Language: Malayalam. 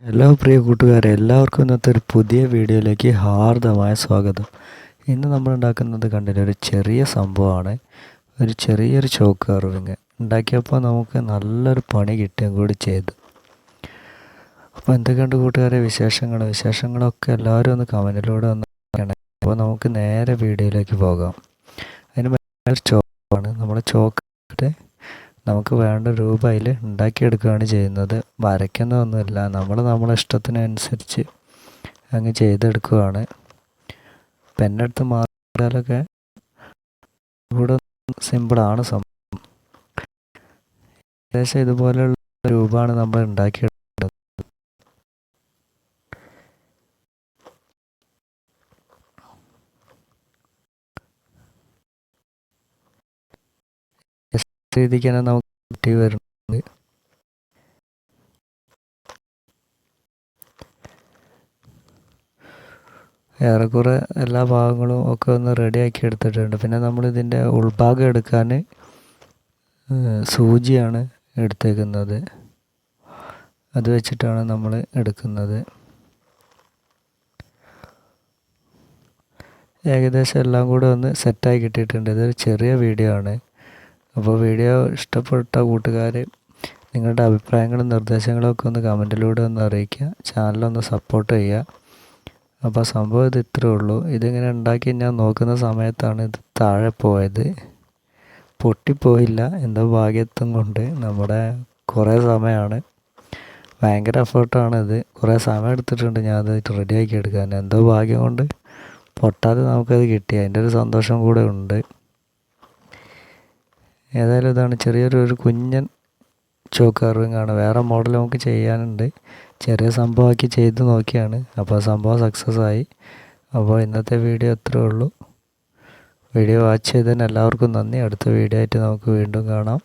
ഹലോ പ്രിയ കൂട്ടുകാരെ, എല്ലാവർക്കും ഇന്നത്തെ ഒരു പുതിയ വീഡിയോയിലേക്ക് ഹാർദമായ സ്വാഗതം. ഇന്ന് നമ്മൾ ഉണ്ടാക്കുന്നത് കണ്ടില്ല, ഒരു ചെറിയ സംഭവമാണ്. ഒരു ചെറിയൊരു ചോക്ക് കർവിങ് ഉണ്ടാക്കിയപ്പോൾ നമുക്ക് നല്ലൊരു പണി കിട്ടുകയും കൂടി ചെയ്തു. അപ്പോൾ എന്തൊക്കെയുണ്ട് കൂട്ടുകാരെ വിശേഷങ്ങളൊക്കെ എല്ലാവരും ഒന്ന് കമൻറ്റിലൂടെ ഒന്ന് പറയണേ. അപ്പോൾ നമുക്ക് നേരെ വീഡിയോയിലേക്ക് പോകാം. അതിന് മുന്നേ ചോക്കാണ്. നമ്മുടെ ചോക്ക് നമുക്ക് വേണ്ട രൂപയിൽ ഉണ്ടാക്കിയെടുക്കുകയാണ് ചെയ്യുന്നത്. വരയ്ക്കുന്നതൊന്നുമില്ല, നമ്മളെ ഇഷ്ടത്തിനനുസരിച്ച് അങ്ങ് ചെയ്തെടുക്കുകയാണ്. പെന്നെടുത്ത് മാറിയാലൊക്കെ ഇവിടെ സിമ്പിളാണ് സംഭവം. ഏകദേശം ഇതുപോലെയുള്ള രൂപമാണ് നമ്മൾ ഉണ്ടാക്കിയെടുക്കുന്നത്. രീതിക്ക് തന്നെ നമുക്ക് കിട്ടി വരുന്നുണ്ട്. ഏറെക്കുറെ എല്ലാ ഭാഗങ്ങളും ഒക്കെ ഒന്ന് റെഡിയാക്കി എടുത്തിട്ടുണ്ട്. പിന്നെ നമ്മളിതിൻ്റെ ഉൾഭാഗം എടുക്കാൻ സൂചിയാണ് എടുത്തേക്കുന്നത്. അത് വെച്ചിട്ടാണ് നമ്മൾ എടുക്കുന്നത്. ഏകദേശം എല്ലാം കൂടെ ഒന്ന് സെറ്റായി കിട്ടിയിട്ടുണ്ട്. ഇതൊരു ചെറിയ വീഡിയോ ആണ്. അപ്പോൾ വീഡിയോ ഇഷ്ടപ്പെട്ട കൂട്ടുകാർ നിങ്ങളുടെ അഭിപ്രായങ്ങളും നിർദ്ദേശങ്ങളും ഒക്കെ ഒന്ന് കമൻറ്റിലൂടെ ഒന്ന് അറിയിക്കുക. ചാനലൊന്ന് സപ്പോർട്ട് ചെയ്യുക. അപ്പോൾ സംഭവം ഇത് ഇത്രേ ഉള്ളൂ. ഇതിങ്ങനെ ഉണ്ടാക്കി ഞാൻ നോക്കുന്ന സമയത്താണ് ഇത് താഴെ പോയത്. പൊട്ടിപ്പോയില്ല, എന്തോ ഭാഗ്യത്തും കൊണ്ട്. നമ്മുടെ കുറേ സമയമാണ്, ഭയങ്കര എഫേർട്ടാണ് ഇത്. കുറേ സമയം എടുത്തിട്ടുണ്ട് ഞാൻ അത് റെഡിയാക്കി എടുക്കാൻ. എന്തോ ഭാഗ്യം കൊണ്ട് പൊട്ടാതെ നമുക്കത് കിട്ടി. അതിൻ്റെ ഒരു സന്തോഷം കൂടെ ഉണ്ട്. ഏതായാലും ഇതാണ് ചെറിയൊരു കുഞ്ഞൻ ചോക്ക് കർവിങ് ആണ്. വേറെ മോഡൽ നമുക്ക് ചെയ്യാനുണ്ട്. ചെറിയ സംഭവമാക്കി ചെയ്ത് നോക്കിയാണ്. അപ്പോൾ സംഭവം സക്സസ് ആയി. അപ്പോൾ ഇന്നത്തെ വീഡിയോ ഇത്രേ ഉള്ളൂ. വീഡിയോ വാച്ച് ചെയ്തതിന് എല്ലാവർക്കും നന്ദി. അടുത്ത വീഡിയോ ആയിട്ട് നമുക്ക് വീണ്ടും കാണാം.